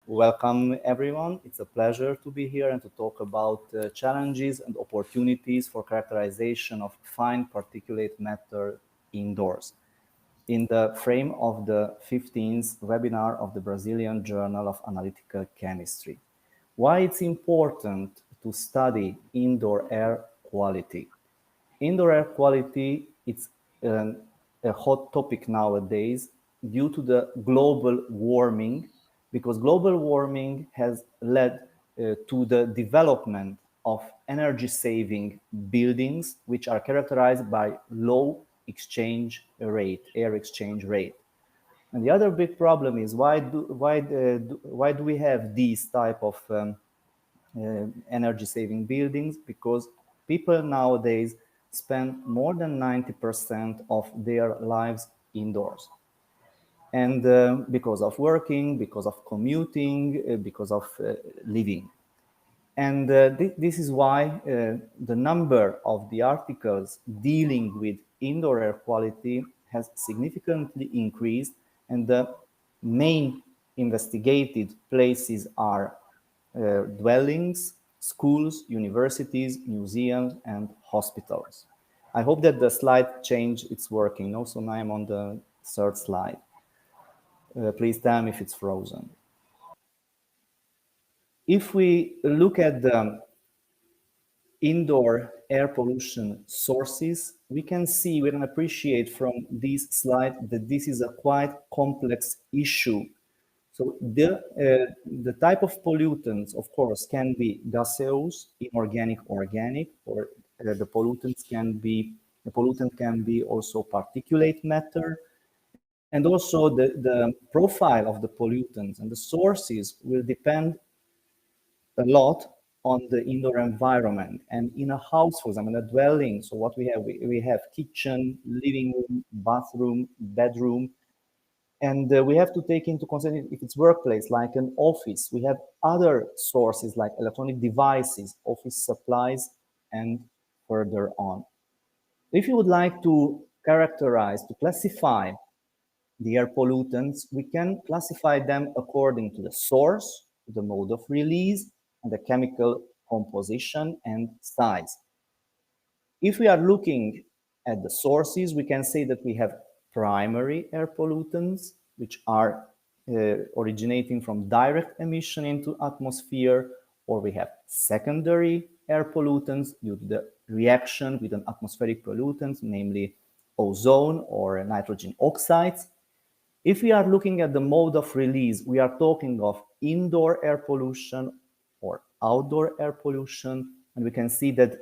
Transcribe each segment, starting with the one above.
Welcome, everyone. It's a pleasure to be here and to talk about challenges and opportunities for characterization of fine particulate matter indoors in the frame of the 15th webinar of the Brazilian Journal of Analytical Chemistry. Why it's important to study indoor air quality. Indoor air quality, it's a hot topic nowadays due to the global warming, because global warming has led to the development of energy-saving buildings, which are characterized by low exchange rate, air exchange rate. And the other big problem is why do we have these type of energy-saving buildings? Because people nowadays spend more than 90% of their lives indoors. And because of working, because of commuting, because of living. And this is why the number of the articles dealing with indoor air quality has significantly increased, and the main investigated places are dwellings, schools, universities, museums, and hospitals. I hope that the slide change it's working. Also, now I'm on the third slide. Please tell me if it's frozen. If we look at the indoor air pollution sources, we can appreciate from this slide that this is a quite complex issue. So the type of pollutants, of course, can be gaseous, inorganic, organic, or the pollutant can be also particulate matter. And also the profile of the pollutants and the sources will depend a lot on the indoor environment. And in a house, for example, in a dwelling, so what we have kitchen, living room, bathroom, bedroom, and we have to take into consideration if it's workplace, like an office, we have other sources like electronic devices, office supplies, and further on. If you would like to classify the air pollutants, we can classify them according to the source, the mode of release, and the chemical composition and size. If we are looking at the sources, we can say that we have primary air pollutants, which are originating from direct emission into atmosphere, or we have secondary air pollutants due to the reaction with an atmospheric pollutant, namely ozone or nitrogen oxides. If we are looking at the mode of release, we are talking of indoor air pollution or outdoor air pollution, and we can see that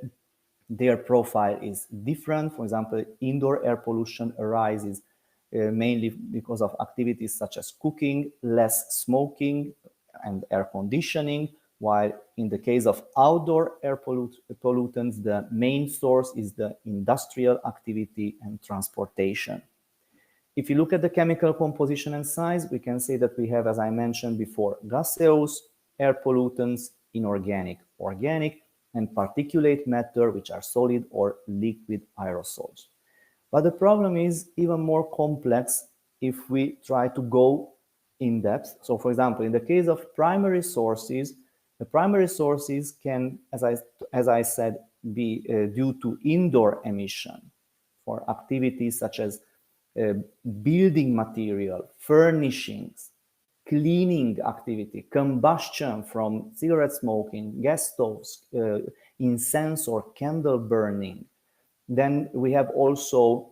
their profile is different. For example, indoor air pollution arises mainly because of activities such as cooking, less smoking, and air conditioning, while in the case of outdoor air pollutants, the main source is the industrial activity and transportation. If you look at the chemical composition and size, we can say that we have, as I mentioned before, gaseous air pollutants, inorganic, organic, and particulate matter, which are solid or liquid aerosols. But the problem is even more complex if we try to go in depth. So, for example, in the case of primary sources, the primary sources can, as I said, be due to indoor emission for activities such as building material, furnishings, cleaning activity, combustion from cigarette smoking, gas stoves, incense or candle burning. Then we have also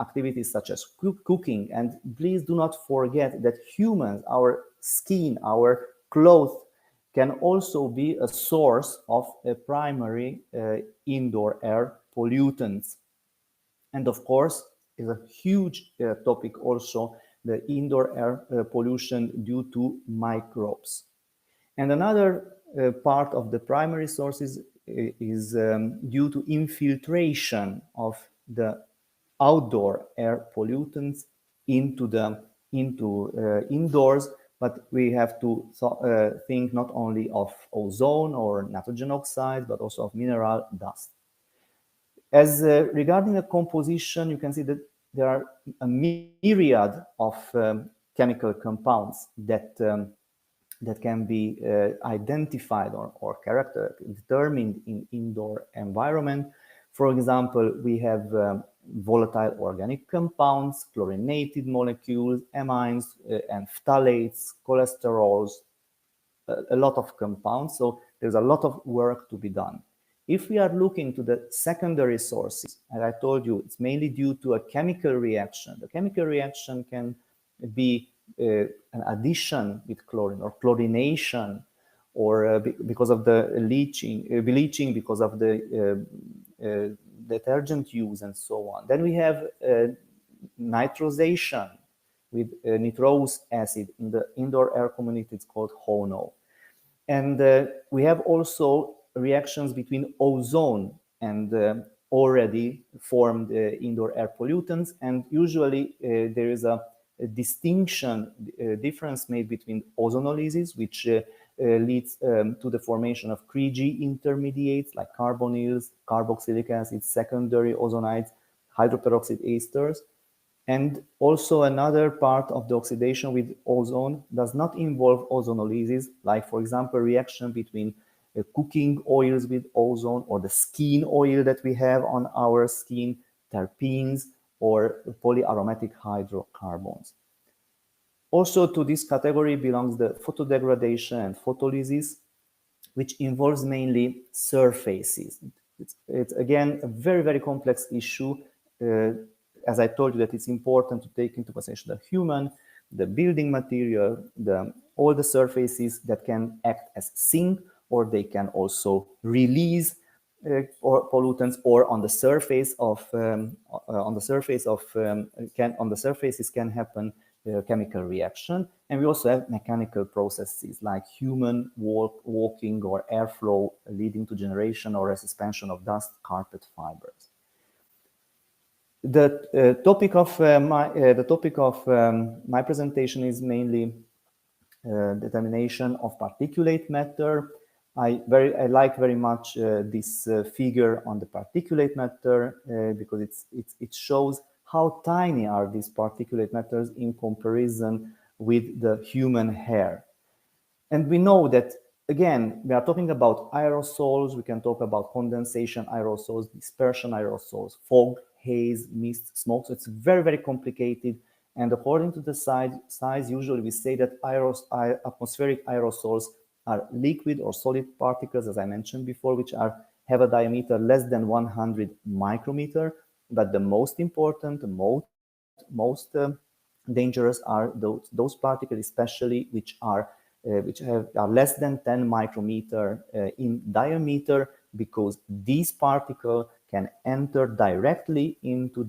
activities such as cooking. And please do not forget that humans, our skin, our clothes, can also be a source of a primary indoor air pollutants. And of course, is a huge topic also, the indoor air pollution due to microbes. And another part of the primary sources is due to infiltration of the outdoor air pollutants into indoors, but we have to think not only of ozone or nitrogen oxides, but also of mineral dust. As regarding the composition, you can see that there are a myriad of chemical compounds that that can be identified or determined in indoor environment. For example, we have volatile organic compounds, chlorinated molecules, amines and phthalates, cholesterols, a lot of compounds. So there's a lot of work to be done. If we are looking to the secondary sources, as I told you, it's mainly due to a chemical reaction. The chemical reaction can be an addition with chlorine or chlorination, or because of the bleaching because of the detergent use and so on. Then we have nitrosation with nitrous acid in the indoor air community. It's called HONO. And we have also reactions between ozone and already formed indoor air pollutants. And usually there is a distinction, difference made between ozonolysis, which leads to the formation of Cree intermediates like carbonyls, carboxylic acid, secondary ozonides, hydroperoxide esters. And also another part of the oxidation with ozone does not involve ozonolysis, like, for example, reaction between cooking oils with ozone, or the skin oil that we have on our skin, terpenes, or polyaromatic hydrocarbons. Also to this category belongs the photodegradation and photolysis, which involves mainly surfaces. It's again a very, very complex issue. As I told you, that it's important to take into consideration the human, the building material, all the surfaces that can act as sink, or they can also release or pollutants, or on the surfaces can happen chemical reaction. And we also have mechanical processes like human walking or airflow leading to generation or a suspension of dust carpet fibers. The topic of my presentation is mainly determination of particulate matter. I like very much this figure on the particulate matter because it shows how tiny are these particulate matters in comparison with the human hair. And we know that, again, we are talking about aerosols. We can talk about condensation aerosols, dispersion aerosols, fog, haze, mist, smoke. So it's very, very complicated. And according to the size, usually we say that atmospheric aerosols are liquid or solid particles, as I mentioned before, which have a diameter less than 100 micrometer. But the most important, most dangerous are those particles, especially which are less than 10 micrometer in diameter, because these particles can enter directly into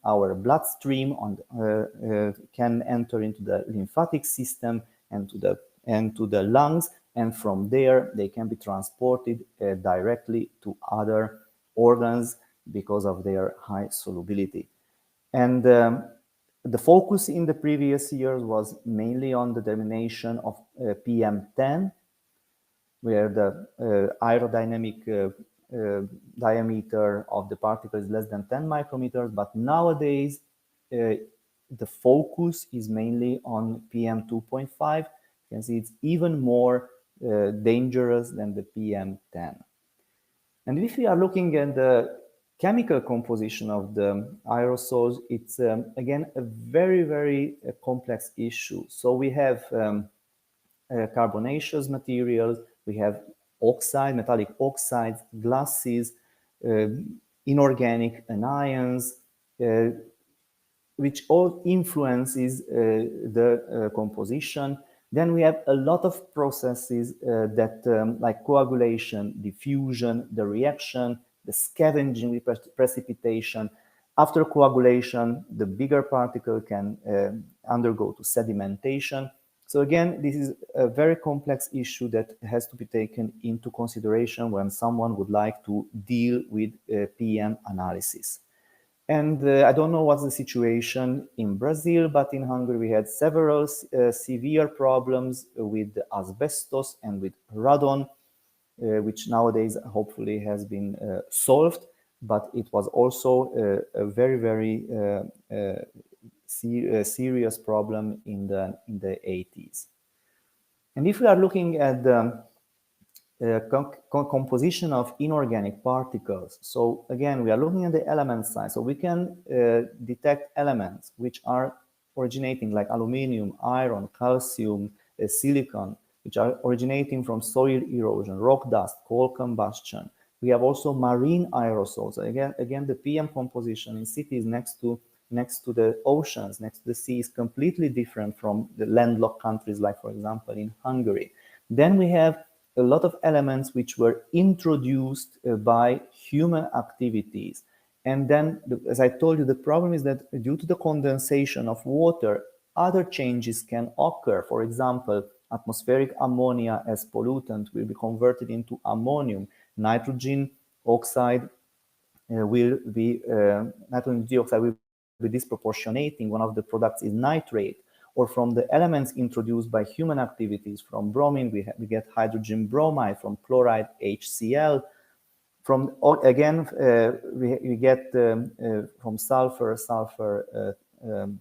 our bloodstream, can enter into the lymphatic system and to the lungs, and from there they can be transported directly to other organs because of their high solubility. And the focus in the previous years was mainly on the determination of PM10, where the aerodynamic diameter of the particle is less than 10 micrometers. But nowadays, the focus is mainly on PM2.5. You can see it's even more dangerous than the PM10. And if we are looking at the chemical composition of the aerosols, it's again a very, very complex issue. So we have carbonaceous materials, we have metallic oxides, glasses, inorganic anions, which all influences the composition. Then we have a lot of processes like coagulation, diffusion, the reaction, the scavenging with precipitation. After coagulation, the bigger particle can undergo to sedimentation. So again, this is a very complex issue that has to be taken into consideration when someone would like to deal with PM analysis. And I don't know what's the situation in Brazil, but in Hungary we had several severe problems with asbestos and with radon, which nowadays hopefully has been solved. But it was also a very, very serious problem in the 80s. And if we are looking at the composition of inorganic particles, so again, we are looking at the element side. So we can detect elements which are originating like aluminum, iron, calcium, silicon, which are originating from soil erosion, rock dust, coal combustion. We have also marine aerosols. Again, the PM composition in cities next to the oceans, next to the sea, is completely different from the landlocked countries, like, for example, in Hungary. Then we have a lot of elements which were introduced by human activities. And then, as I told you, the problem is that due to the condensation of water, other changes can occur. For example, atmospheric ammonia as pollutant will be converted into ammonium. Nitrogen oxide will be nitrogen dioxide will be disproportionating. One of the products is nitrate. Or from the elements introduced by human activities, from bromine, we get hydrogen bromide, from chloride, HCl. From, again, we get from sulfur,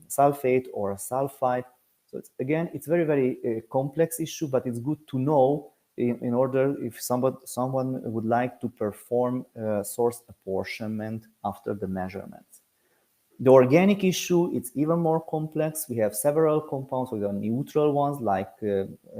sulfate or sulfide. So it's very, very complex issue, but it's good to know in order if someone would like to perform source apportionment after the measurements. The organic issue, it's even more complex. We have several compounds. We have neutral ones like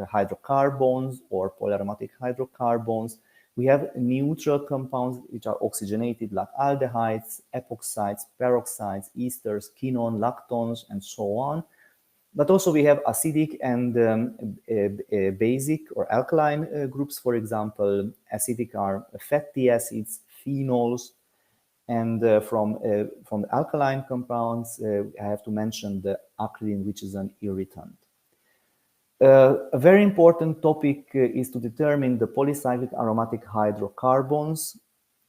hydrocarbons or polyaromatic hydrocarbons. We have neutral compounds which are oxygenated like aldehydes, epoxides, peroxides, esters, quinone, lactones, and so on. But also we have acidic and basic or alkaline groups. For example, acidic are fatty acids, phenols. And from the alkaline compounds, I have to mention the acridine, which is an irritant. A very important topic is to determine the polycyclic aromatic hydrocarbons,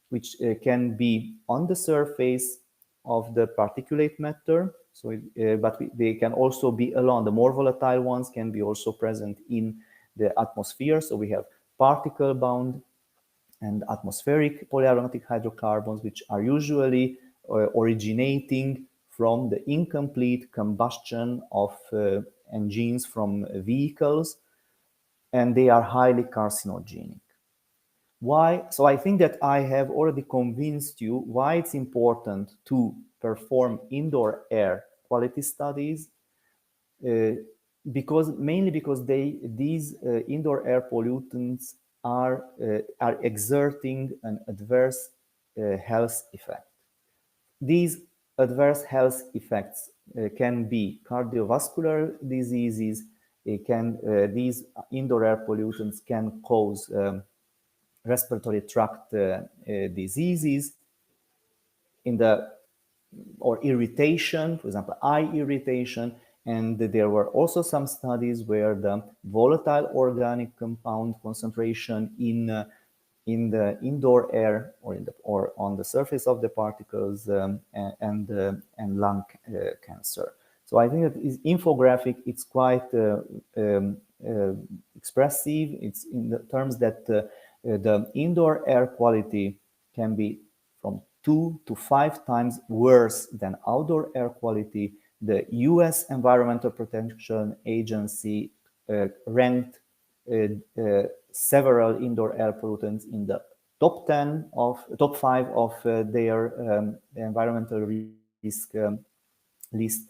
which can be on the surface of the particulate matter. So, they can also be along. The more volatile ones can be also present in the atmosphere. So we have particle-bound and atmospheric polyaromatic hydrocarbons, which are usually originating from the incomplete combustion of engines from vehicles, and they are highly carcinogenic. Why? So I think that I have already convinced you why it's important to perform indoor air quality studies, mainly because these indoor air pollutants are exerting an adverse health effect. These adverse health effects can be cardiovascular diseases. These indoor air pollutants can cause respiratory tract diseases or irritation, for example, eye irritation. And there were also some studies where the volatile organic compound concentration in the indoor air or on the surface of the particles and lung cancer. So I think that this infographic, it's quite expressive. It's in the terms that the indoor air quality can be from 2 to 5 times worse than outdoor air quality. The US Environmental Protection Agency ranked several indoor air pollutants in the top 5 of their environmental risk list.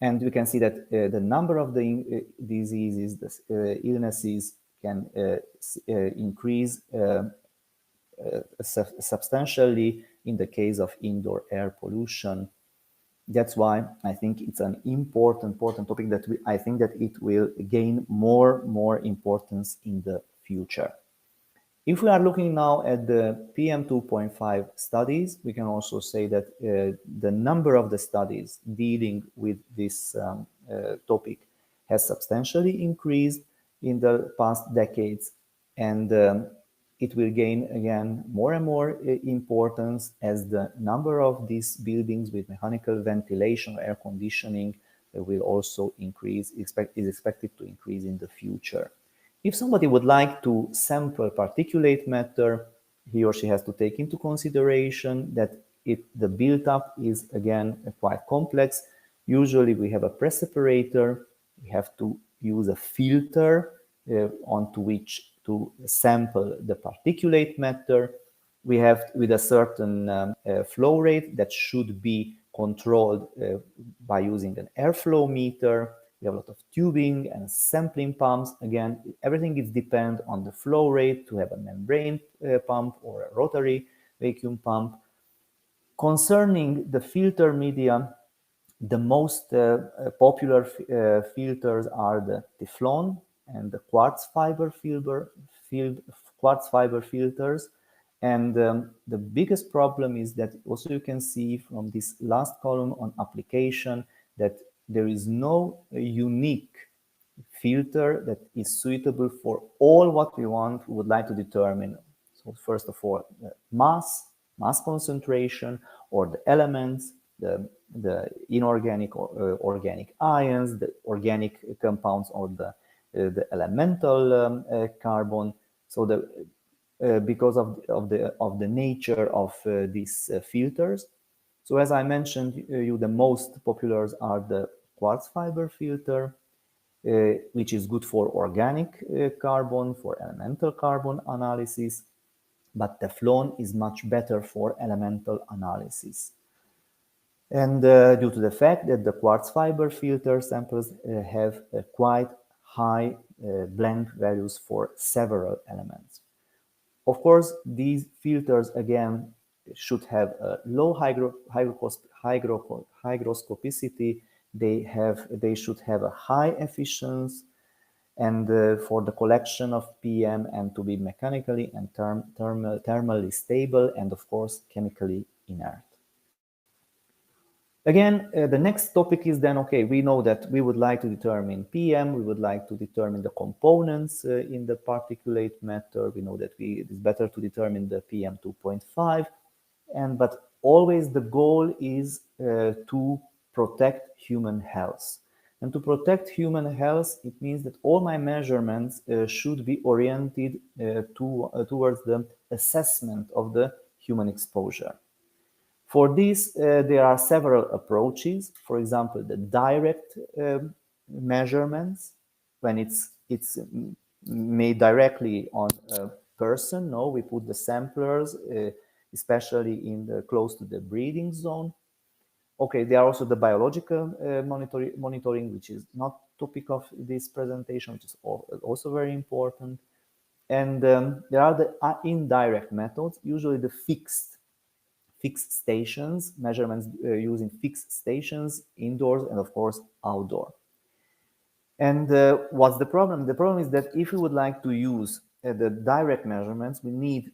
And we can see that the number of the diseases, the illnesses can increase substantially in the case of indoor air pollution. That's why I think it's an important topic that I think that it will gain more importance in the future. If we are looking now at the PM 2.5 studies, we can also say that the number of the studies dealing with this topic has substantially increased in the past decades, and it will gain again more and more importance as the number of these buildings with mechanical ventilation or air conditioning will also increase, is expected to increase in the future. If somebody would like to sample particulate matter, he or she has to take into consideration that the build-up is again quite complex. Usually we have a press separator, we have to use a filter onto which to sample the particulate matter. We have with a certain flow rate that should be controlled by using an airflow meter. We have a lot of tubing and sampling pumps. Again, everything is dependent on the flow rate to have a membrane pump or a rotary vacuum pump. Concerning the filter media, the most popular filters are the Teflon and the quartz fiber filters. And the biggest problem is that also you can see from this last column on application that there is no unique filter that is suitable for all what we would like to determine. So first of all, the mass concentration, or the elements, the inorganic or organic ions, the organic compounds, or the elemental carbon. So because of the nature of these filters. So as I mentioned, the most popular are the quartz fiber filter, which is good for organic carbon, for elemental carbon analysis, but Teflon is much better for elemental analysis. And due to the fact that the quartz fiber filter samples have quite high blend values for several elements. Of course, these filters, again, should have a low hygroscopicity. They should have a high efficiency, and for the collection of PM, and to be mechanically and thermally stable, and of course chemically inert. Again, the next topic is then, okay, we know that we would like to determine PM, we would like to determine the components in the particulate matter. We know that it is better to determine the PM 2.5, but always the goal is to protect human health. And to protect human health, it means that all my measurements should be oriented towards the assessment of the human exposure. For this, there are several approaches. For example, the direct measurements, when it's made directly on a person. No, we put the samplers, especially close to the breathing zone. Okay, there are also the biological monitoring, which is not topic of this presentation, which is also very important. And there are the indirect methods, usually the fixed stations, measurements using fixed stations, indoors and of course outdoor. And what's the problem? The problem is that if we would like to use the direct measurements, we need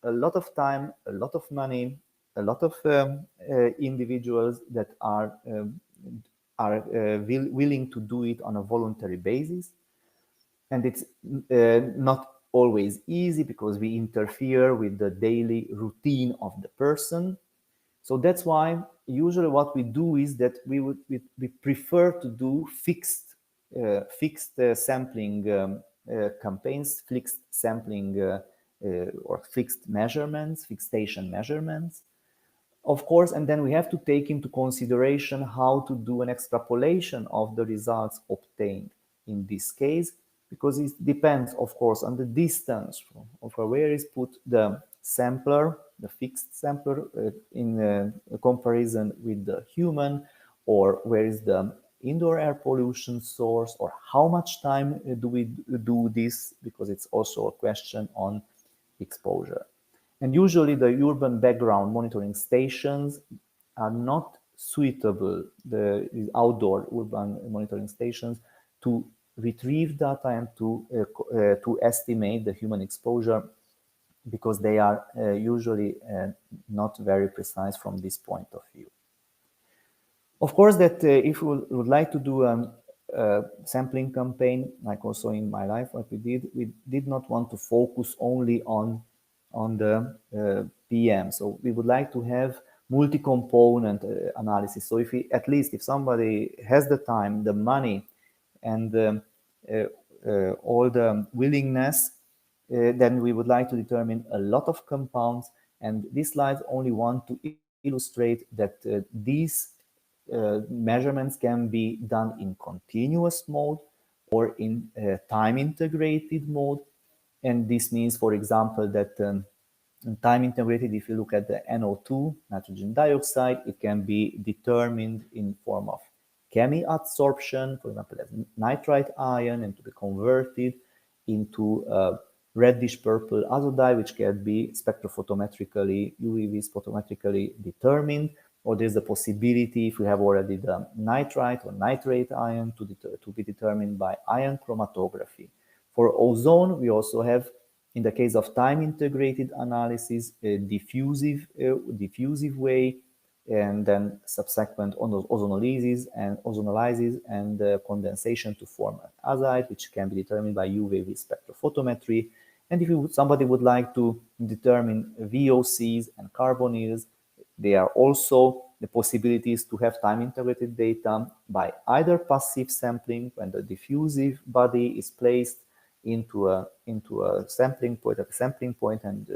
a lot of time, a lot of money, a lot of individuals that are willing to do it on a voluntary basis. And it's not always easy because we interfere with the daily routine of the person. So that's why usually what we do is that we prefer to do fixed sampling campaigns, fixed sampling or fixed measurements, fixed station measurements, of course. And then we have to take into consideration how to do an extrapolation of the results obtained in this case, because it depends, of course, on the distance of where is put the sampler, the fixed sampler, in comparison with the human, or where is the indoor air pollution source, or how much time do we do this, because it's also a question on exposure. And usually the urban background monitoring stations are not suitable, the outdoor urban monitoring stations, to retrieve data and to estimate the human exposure, because they are usually not very precise from this point of view. Of course, that if we would like to do a sampling campaign, like also in my life, what we did not want to focus only on the PM. So we would like to have multi-component analysis. So if if somebody has the time, the money, and all the willingness, then we would like to determine a lot of compounds. And these slides only want to illustrate that these measurements can be done in continuous mode, or in time integrated mode. And this means, for example, that in time integrated, if you look at the NO2, nitrogen dioxide, it can be determined in form of chemi-adsorption, for example, as nitrite ion, and to be converted into reddish purple azodite, which can be spectrophotometrically, UV photometrically determined. Or there's the possibility, if we have already the nitrite or nitrate ion, to be determined by ion chromatography. For ozone, we also have, in the case of time-integrated analysis, a diffusive way, and then subsequent ozonolysis and condensation to form an azide, which can be determined by UV spectrophotometry. And if somebody would like to determine VOCs and carbonyls, there are also the possibilities to have time-integrated data by either passive sampling, when the diffusive body is placed into a sampling point, and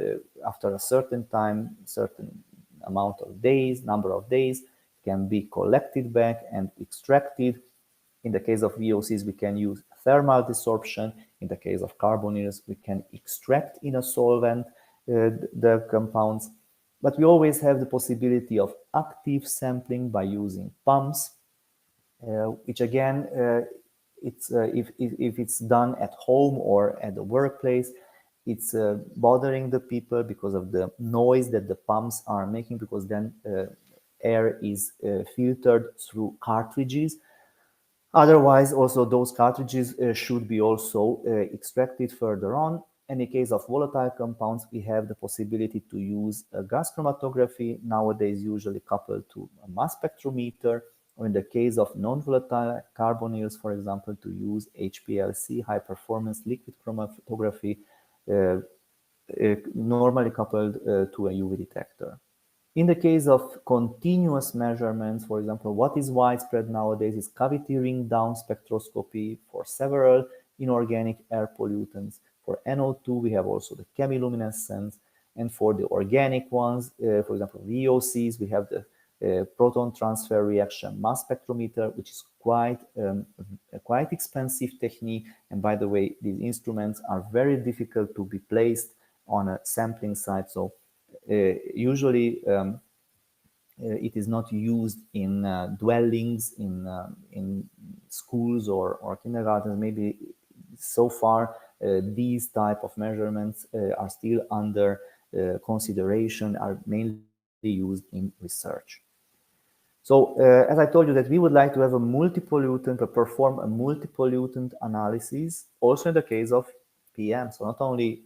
after a certain time, certain amount of days, number of days, can be collected back and extracted. In the case of VOCs, we can use thermal desorption. In the case of carbonyls, we can extract in a solvent the compounds. But we always have the possibility of active sampling by using pumps, which again, if it's done at home or at the workplace, it's bothering the people because of the noise that the pumps are making, because then air is filtered through cartridges. Otherwise, also those cartridges should be also extracted further on. In the case of volatile compounds, we have the possibility to use gas chromatography, nowadays usually coupled to a mass spectrometer, or in the case of non-volatile carbonyls, for example, to use HPLC, high-performance liquid chromatography, normally coupled to a UV detector. In the case of continuous measurements, for example, what is widespread nowadays is cavity ring down spectroscopy for several inorganic air pollutants. For NO2, we have also the chemiluminescence, and for the organic ones, for example, VOCs, we have the proton transfer reaction mass spectrometer, which is a quite expensive technique. And by the way, these instruments are very difficult to be placed on a sampling site. So usually it is not used in dwellings, in schools or kindergartens. Maybe so far these type of measurements are still under consideration, are mainly used in research. So as I told you that we would like to have a multi-pollutant, or perform a multi-pollutant analysis, also in the case of PM. So not only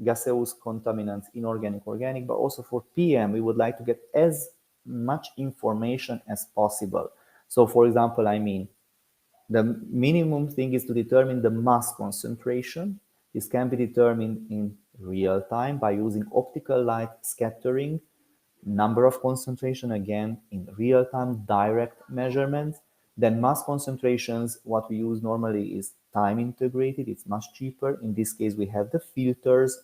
gaseous contaminants, inorganic, organic, but also for PM, we would like to get as much information as possible. So for example, I mean, the minimum thing is to determine the mass concentration. This can be determined in real time by using optical light scattering. Number of concentration, again, in real-time direct measurements. Then mass concentrations, what we use normally is time integrated. It's much cheaper. In this case, we have the filters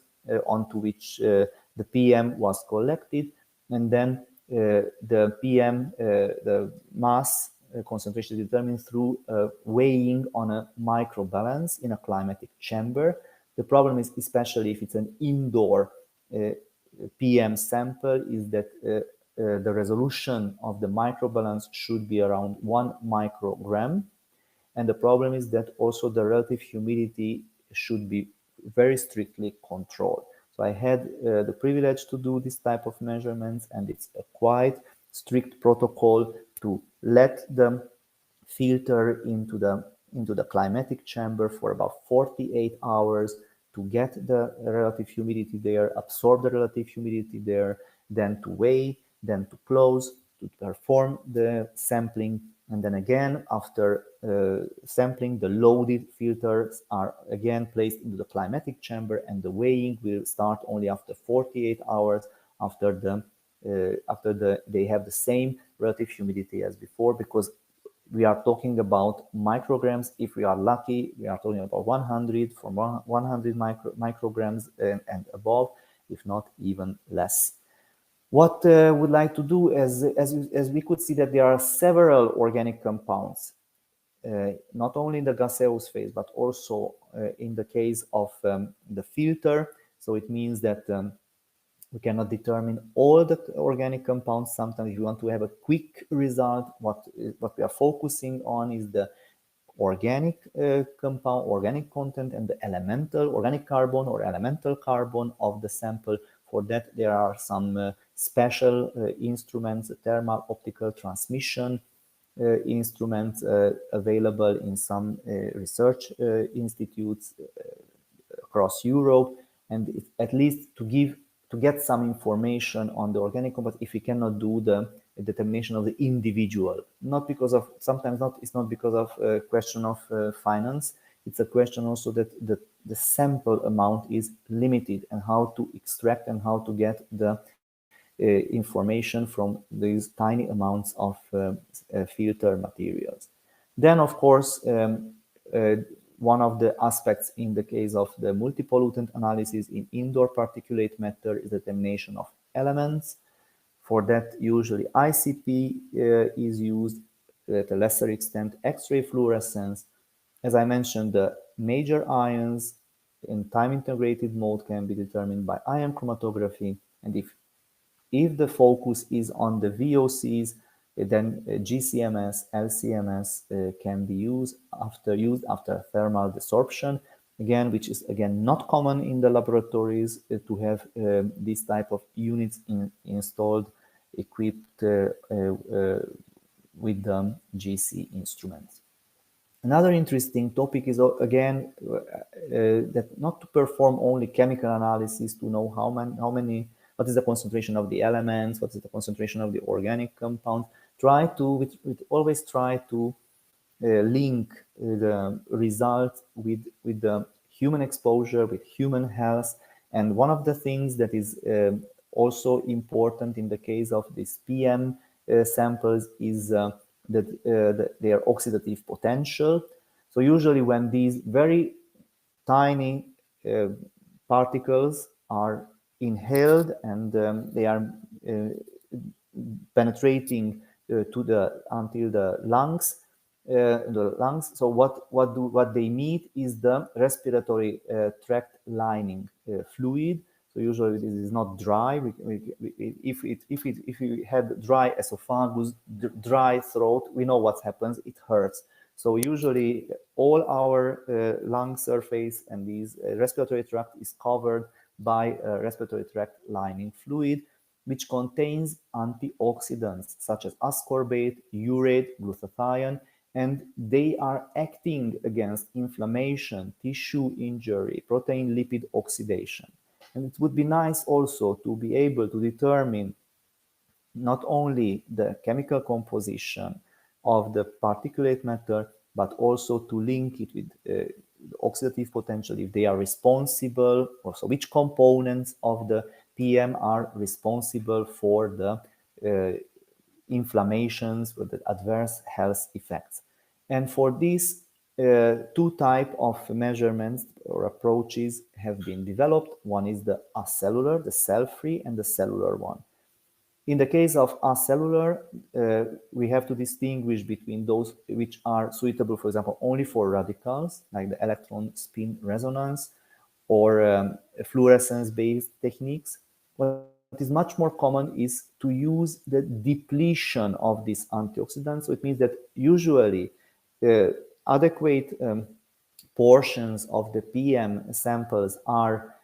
onto which the PM was collected. And then the PM, the mass concentration is determined through weighing on a microbalance in a climatic chamber. The problem is, especially if it's an indoor PM sample, is that the resolution of the microbalance should be around 1 microgram. And the problem is that also the relative humidity should be very strictly controlled. So I had the privilege to do this type of measurements, and it's a quite strict protocol to let them filter into the climatic chamber for about 48 hours, to get the relative humidity there, absorb the relative humidity there, then to weigh, then to close, to perform the sampling. And then again, after sampling, the loaded filters are again placed into the climatic chamber, and the weighing will start only after 48 hours, after they have the same relative humidity as before, because we are talking about micrograms. If we are lucky, we are talking about 100, from 100 micrograms and above, if not even less. What we'd like to do, as we could see that there are several organic compounds not only in the gaseous phase, but also in the case of the filter. So it means that we cannot determine all the organic compounds. Sometimes if you want to have a quick result, what we are focusing on is the organic compound, organic content, and the elemental organic carbon or elemental carbon of the sample. For that, there are some special instruments, thermal optical transmission instruments available in some research institutes across Europe, and at least to get some information on the organic compound if we cannot do the determination of the individual. Not because of, sometimes not, it's not because of a question of finance, it's a question also that the sample amount is limited, and how to extract and how to get the information from these tiny amounts of filter materials. Then, of course, one of the aspects in the case of the multipollutant analysis in indoor particulate matter is the determination of elements. For that, usually ICP is used, at a lesser extent X-ray fluorescence. As I mentioned, the major ions in time-integrated mode can be determined by ion chromatography, and if the focus is on the VOCs, then GCMS, LCMS can be used after thermal desorption, again, which is again not common in the laboratories to have this type of units installed, equipped with the GC instruments. Another interesting topic is again that not to perform only chemical analysis to know what is the concentration of the elements, what is the concentration of the organic compound. We always try to link the result with the human exposure, with human health. And one of the things that is also important in the case of these PM samples is their oxidative potential. So usually when these very tiny particles are inhaled and they are penetrating until the lungs. So what they need is the respiratory tract lining fluid. So usually this is not dry. If we had dry esophagus, dry throat, we know what happens. It hurts. So usually all our lung surface and these respiratory tract is covered by respiratory tract lining fluid, which contains antioxidants such as ascorbate, urate, glutathione, and they are acting against inflammation, tissue injury, protein lipid oxidation. And it would be nice also to be able to determine not only the chemical composition of the particulate matter, but also to link it with the oxidative potential, if they are responsible, also which components of the PM are responsible for the inflammations or the adverse health effects. And for these two types of measurements or approaches have been developed. One is the acellular, the cell-free, and the cellular one. In the case of acellular, we have to distinguish between those which are suitable, for example, only for radicals, like the electron spin resonance or fluorescence-based techniques. What is much more common is to use the depletion of these antioxidants. So it means that usually adequate portions of the PM samples are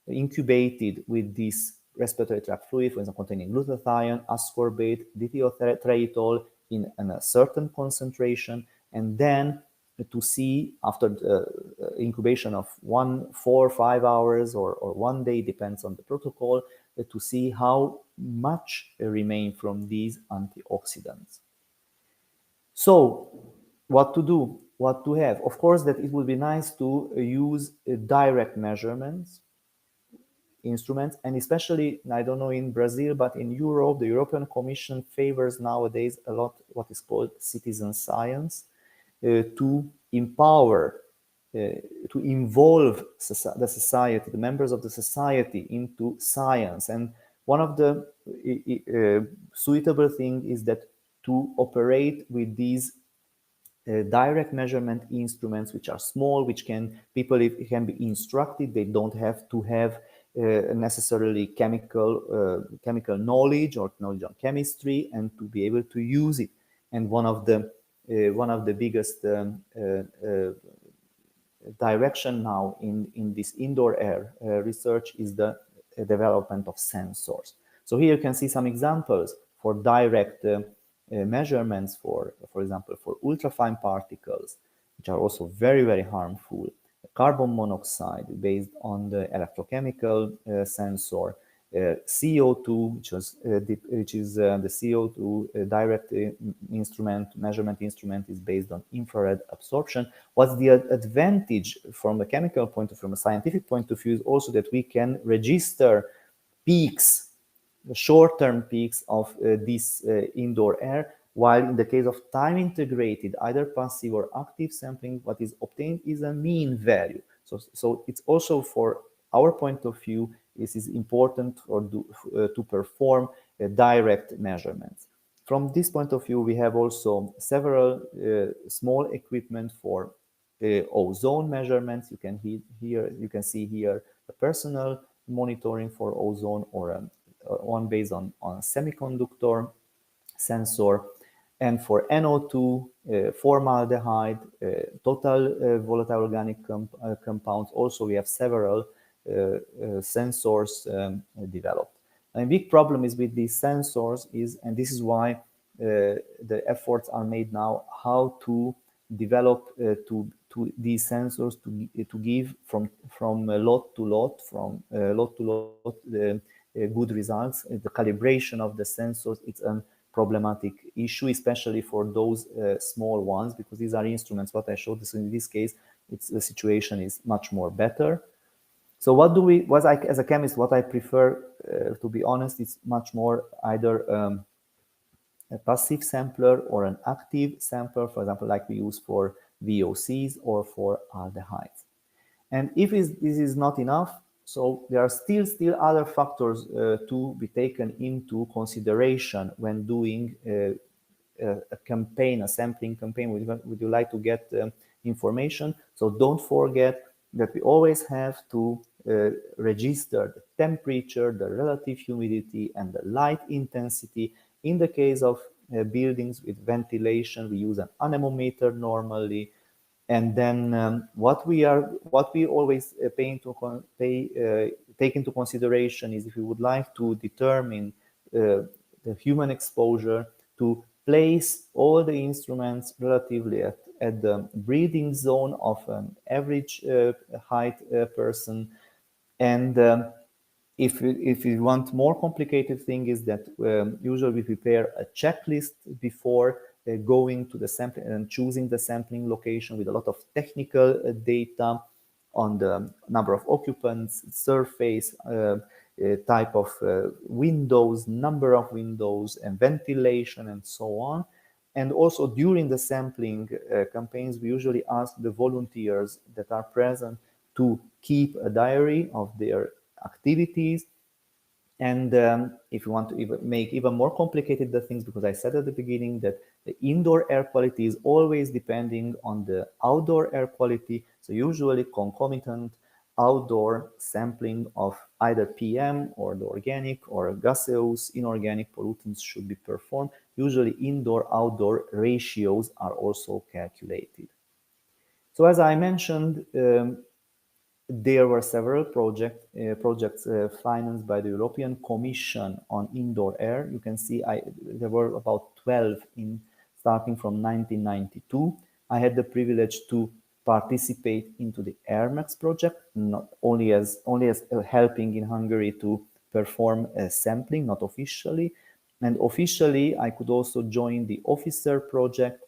incubated with this respiratory tract fluid, for example, containing glutathione, ascorbate, dithiothreitol in a certain concentration, and then to see after the incubation of 4 or 5 hours or 1 day, depends on the protocol, to see how much remain from these antioxidants. So what to do, what to have? Of course, that it would be nice to use direct measurements instruments, and especially, I don't know in Brazil, but in Europe, the European Commission favors nowadays a lot what is called citizen science, to empower, to involve the society, the members of the society into science. And one of the suitable things is that to operate with these direct measurement instruments, which are small, which people can be instructed. They don't have to have necessarily chemical knowledge or knowledge on chemistry, and to be able to use it. And one of the biggest direction now in this indoor air research is the development of sensors. So here you can see some examples for direct measurements for example, for ultrafine particles, which are also very, very harmful. Carbon monoxide based on the electrochemical sensor, CO2, which is the CO2 direct measurement instrument is based on infrared absorption. What's the advantage from a chemical point of view, from a scientific point of view, is also that we can register peaks, the short-term peaks of this indoor air, while in the case of time-integrated, either passive or active sampling, what is obtained is a mean value. So it's also, for our point of view, this is important to perform direct measurements. From this point of view, we have also several small equipment for ozone measurements. You can see here a personal monitoring for ozone, or one based on semiconductor sensor. And for NO2, formaldehyde, total volatile organic compounds, also we have several sensors developed. And a big problem is with these sensors and this is why the efforts are made now, how to develop to these sensors to give from lot to lot, good results. The calibration of the sensors, it's a problematic issue, especially for those small ones, because these are instruments. What I showed this in this case, the situation is much more better. So as a chemist, what I prefer, to be honest, is much more either a passive sampler or an active sampler, for example, like we use for VOCs or for aldehydes. And if this is not enough, so there are still other factors to be taken into consideration when doing a campaign, a sampling campaign. Would you like to get information? So don't forget that we always have to register the temperature, the relative humidity, and the light intensity. In the case of buildings with ventilation, we use an anemometer normally. And then what we always take into consideration is, if we would like to determine the human exposure, to place all the instruments relatively at the breathing zone of an average height person. And if you want more complicated thing, is that usually we prepare a checklist before going to the sampling and choosing the sampling location, with a lot of technical data on the number of occupants, surface, type of windows, number of windows, and ventilation, and so on. And also during the sampling campaigns, we usually ask the volunteers that are present to keep a diary of their activities. And if you want to make even more complicated the things, because I said at the beginning that the indoor air quality is always depending on the outdoor air quality. So usually concomitant outdoor sampling of either PM or the organic or gaseous inorganic pollutants should be performed. Usually indoor-outdoor ratios are also calculated. So as I mentioned, there were several projects financed by the European Commission on indoor air. You can see there were about 12 starting from 1992. I had the privilege to participate into the AirMax project, not only as helping in Hungary to perform a sampling, not officially. And officially, I could also join the officer project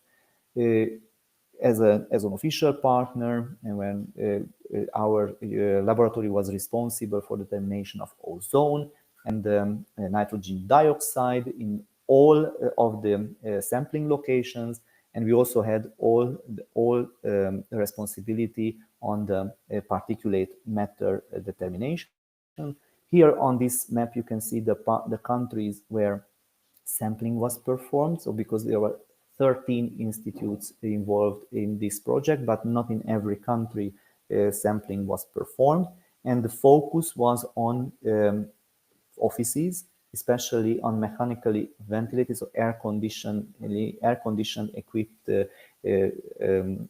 as an official partner, and when our laboratory was responsible for determination of ozone and nitrogen dioxide in all of the sampling locations, and we also had all responsibility on the particulate matter determination. Here on this map, you can see the countries where sampling was performed. So because there were 13 institutes involved in this project, but not in every country sampling was performed. And the focus was on offices, especially on mechanically ventilated, so air-conditioned equipped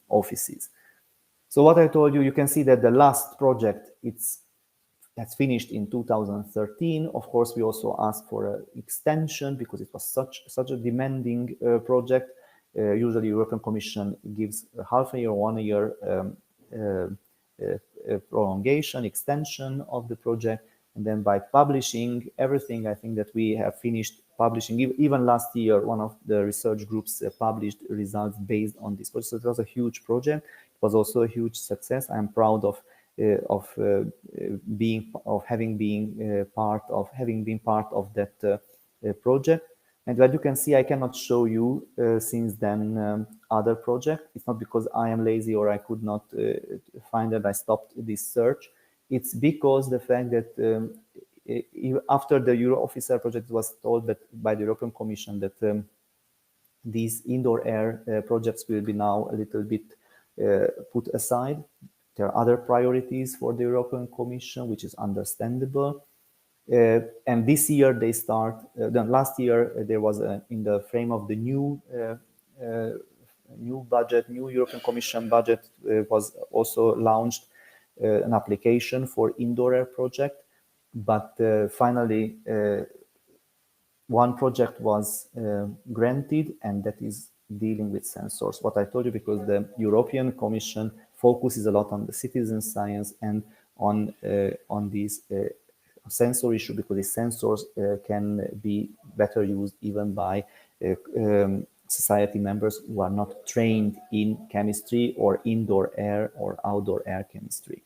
offices. So what I told you, you can see that the last project, that's finished in 2013. Of course, we also asked for an extension because it was such a demanding project. Usually, European Commission gives a half a year, 1 year prolongation, extension of the project. And then by publishing everything, I think that we have finished publishing. Even last year, one of the research groups published results based on this project. So it was a huge project. It was also a huge success. I'm proud of having been part of that project. And what you can see, I cannot show you since then other project. It's not because I am lazy or I could not find that I stopped this search. It's because the fact that after the Euro Officer project was told that by the European Commission that these indoor air projects will be now a little bit put aside. There are other priorities for the European Commission, which is understandable. And this year they start, then last year there was in the frame of the new budget, new European Commission budget was also launched an application for indoor air project, but finally one project was granted, and that is dealing with sensors. What I told you, because the European Commission focuses a lot on the citizen science and on these sensor issue, because these sensors can be better used even by society members who are not trained in chemistry or indoor air or outdoor air chemistry.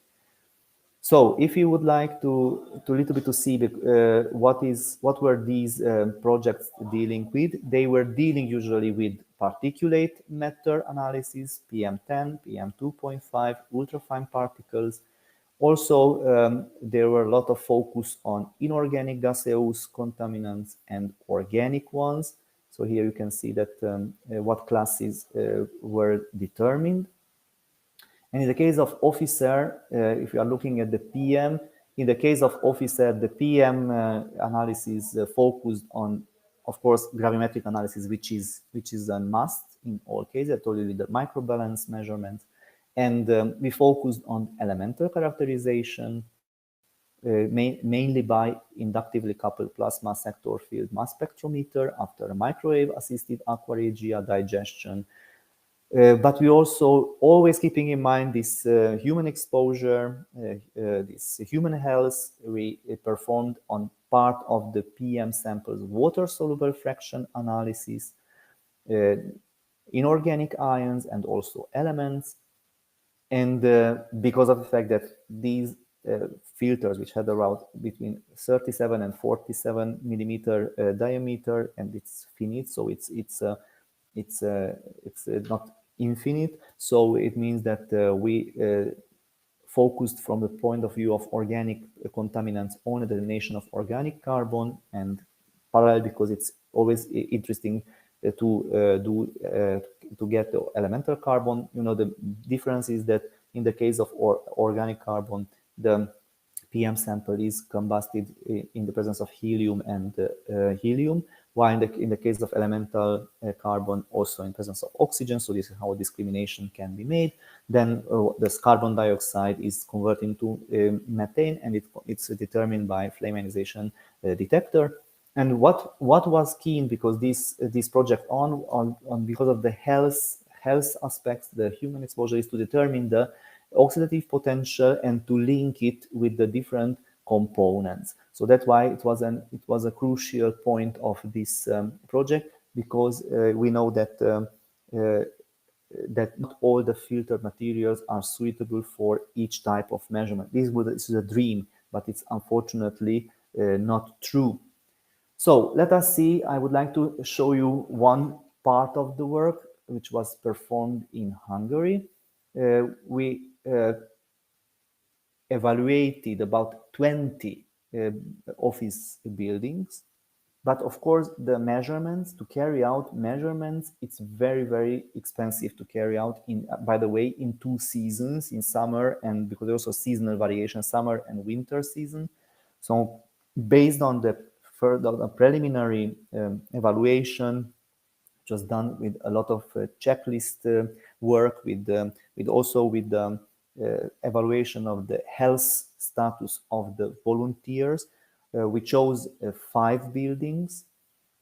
So if you would like to little bit to see what were these projects dealing with, they were dealing usually with particulate matter analysis, PM10, PM2.5, ultrafine particles. Also, there were a lot of focus on inorganic gaseous contaminants and organic ones. So here you can see that what classes were determined. And in the case of officer, if you are looking at the PM, in the case of officer, the PM analysis focused on, of course, gravimetric analysis, which is a must in all cases. I told you with the microbalance measurements. And we focused on elemental characterization, mainly by inductively coupled plasma sector field mass spectrometer after a microwave-assisted aquaregia digestion. But we also always keeping in mind this human exposure, this human health. We performed on part of the PM samples water-soluble fraction analysis, inorganic ions, and also elements. And because of the fact that these filters, which had around between 37 and 47 millimeter diameter, and it's finite, so it's not infinite. So it means that we focused from the point of view of organic contaminants only the donation of organic carbon, and parallel, because it's always interesting to get the elemental carbon. You know, the difference is that in the case of organic carbon, the PM sample is combusted in the presence of helium and helium, while in the case of elemental carbon, also in presence of oxygen. So this is how discrimination can be made. Then this carbon dioxide is converted into methane, and it's determined by flame ionization detector. And what was key, because this project on because of the health aspects, the human exposure, is to determine the oxidative potential and to link it with the different components. So that's why it was a crucial point of this project, because we know that that not all the filtered materials are suitable for each type of measurement. This is a dream, but it's unfortunately not true. So let us see. I would like to show you one part of the work which was performed in Hungary. We evaluated about 20 office buildings, But of course, the measurements, to carry out measurements, it's very, very expensive to carry out in, by the way, in 2 seasons, in summer, and because there's also seasonal variation, summer and winter season. So based on the further preliminary evaluation, just done with a lot of checklist work, with also with the evaluation of the health status of the volunteers. We chose 5 buildings,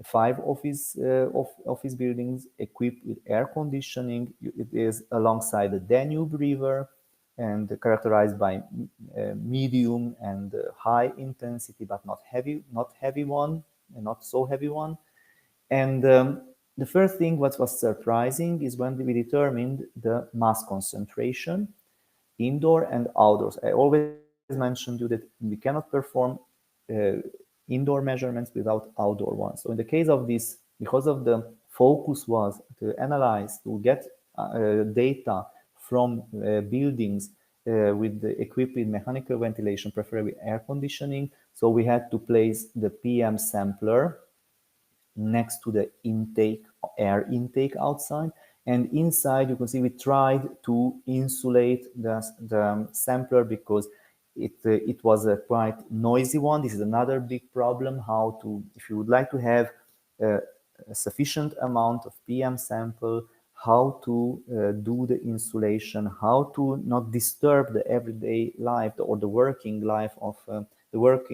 5 office buildings equipped with air conditioning. It is alongside the Danube River and characterized by medium and high intensity, but not heavy one, and not so heavy one. And the first thing what was surprising is when we determined the mass concentration, indoor and outdoors. I always mentioned you that we cannot perform indoor measurements without outdoor ones. So in the case of this, because of the focus was to analyze, to get data from buildings equipped with mechanical ventilation, preferably air conditioning, so we had to place the PM sampler next to the air intake outside. And inside, you can see we tried to insulate the sampler because it was a quite noisy one. This is another big problem, how to, if you would like to have a sufficient amount of PM sample, how to do the insulation, how to not disturb the everyday life or the working life of the work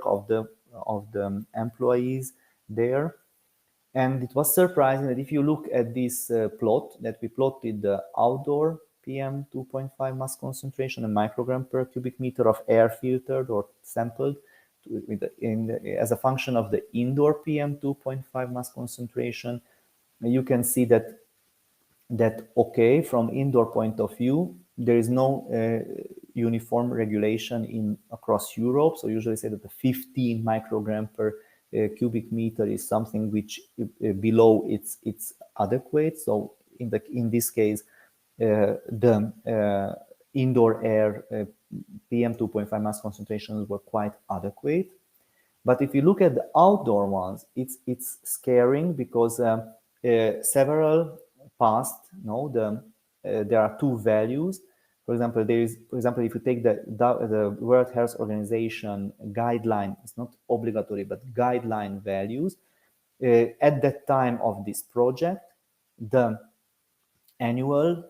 of the employees there. And it was surprising that if you look at this plot, that we plotted the outdoor PM 2.5 mass concentration, a microgram per cubic meter of air filtered or sampled as a function of the indoor PM 2.5 mass concentration, you can see that okay, from indoor point of view, there is no uniform regulation across Europe. So usually say that the 15 microgram per cubic meter is something which below it's adequate. So in this case, the indoor air PM 2.5 mass concentrations were quite adequate. But if you look at the outdoor ones, it's scaring because several passed. There are 2 values. For example, if you take the World Health Organization guideline, it's not obligatory, but guideline values. At that time of this project, the annual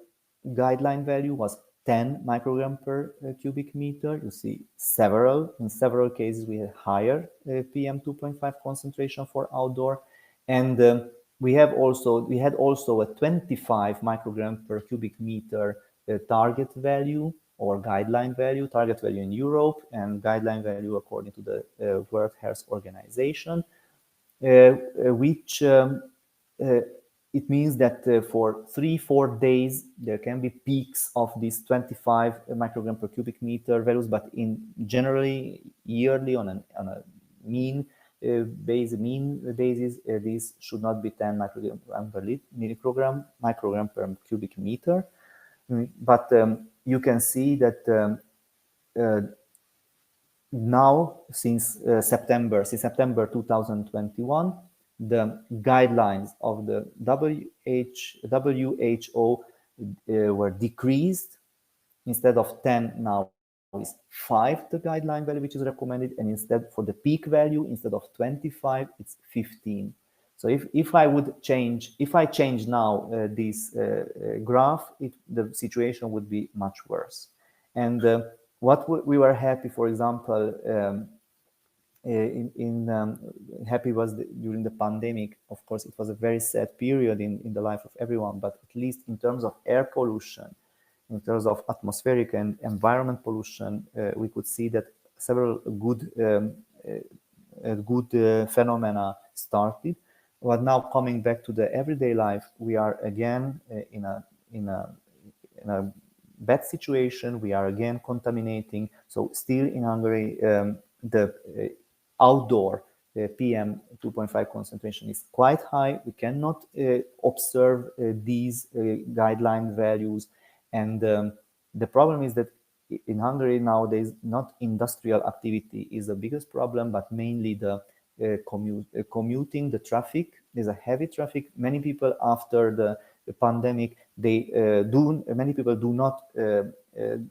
guideline value was 10 microgram per cubic meter. You see in several cases, we had higher PM 2.5 concentration for outdoor. And we had also a 25 microgram per cubic meter target value or guideline value, target value in Europe and guideline value according to the World Health Organization, which it means that for 3-4 days, there can be peaks of these 25 microgram per cubic meter values, but in generally yearly on a mean basis, these should not be 10 microgram per cubic meter. But you can see that now, since September 2021, the guidelines of the WHO were decreased. Instead of 10, now is 5 the guideline value which is recommended, and instead for the peak value, instead of 25, it's 15. So if I change now this graph, the situation would be much worse. And what we were happy, for example, happy was during the pandemic. Of course, it was a very sad period in the life of everyone, but at least in terms of air pollution, in terms of atmospheric and environment pollution, we could see that several good phenomena started. But now coming back to the everyday life, we are again in a bad situation. We are again contaminating. So still in Hungary, the outdoor PM 2.5 concentration is quite high. We cannot observe these guideline values. And the problem is that in Hungary nowadays, not industrial activity is the biggest problem, but mainly the commuting the traffic. There's a heavy traffic. Many people after the pandemic, many people do not do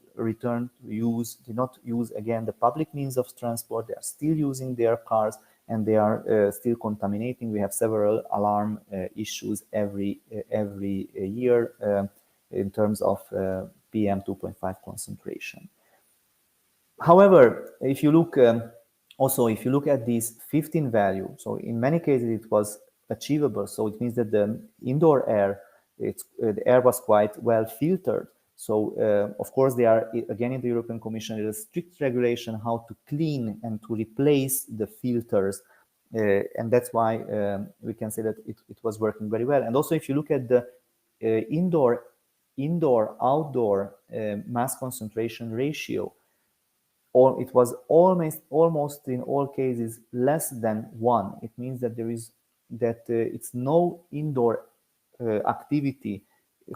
not use again the public means of transport. They are still using their cars, and they are still contaminating. We have several alarm issues every year in terms of PM 2.5 concentration. However, if you look if you look at these 15 values, so in many cases it was achievable. So it means that the indoor air, the air was quite well filtered. So of course, they are again in the European Commission, there is a strict regulation how to clean and to replace the filters, and that's why we can say that it was working very well. And also, if you look at the indoor-outdoor mass concentration ratio, it was almost in all cases less than 1. It means that it's no indoor activity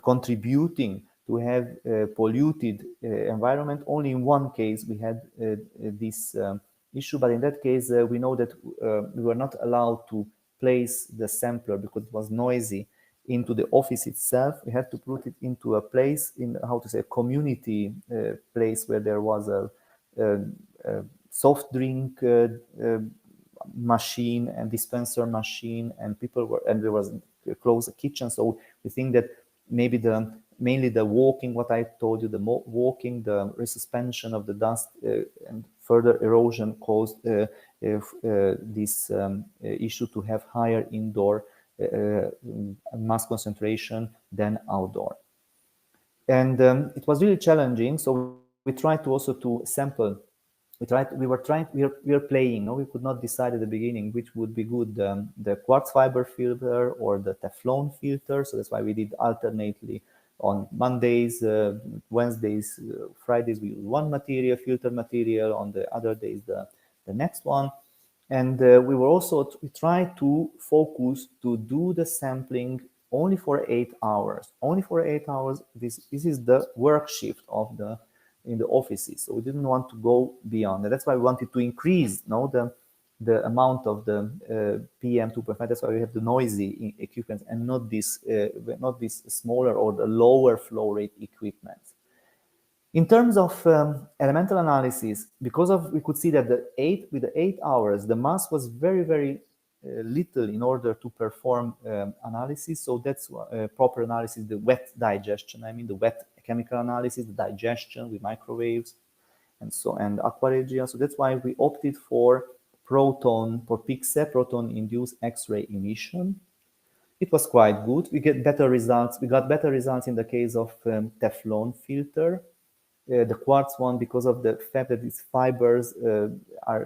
contributing to have a polluted environment. Only in one case we had this issue, but in that case we know that we were not allowed to place the sampler because it was noisy into the office itself. We had to put it into a place, a community place where there was a soft drink machine and dispenser machine, and there was a closed kitchen. So we think that maybe mainly the walking, what I told you, the walking, the resuspension of the dust and further erosion caused this issue to have higher indoor mass concentration than outdoor. And it was really challenging. So we tried to also to sample. We were playing. No, we could not decide at the beginning which would be good, the quartz fiber filter or the Teflon filter. So that's why we did alternately. On Mondays, Wednesdays, Fridays, we use one filter material. On the other days, the next one. And we tried to focus to do the sampling only for 8 hours. Only for 8 hours. This is the work shift in the offices. So we didn't want to go beyond. And that's why we wanted to increase the amount of the PM 2.5. That's why we have the noisy equipment and not this smaller or the lower flow rate equipment. In terms of elemental analysis, we could see that with the 8 hours, the mass was very, very little in order to perform analysis. So that's proper analysis, the wet digestion. I mean, the wet chemical analysis, the digestion with microwaves and aquaregia. So that's why we opted for PIXE, proton-induced X-ray emission. It was quite good. We got better results in the case of Teflon filter. The quartz one, because of the fact that its fibers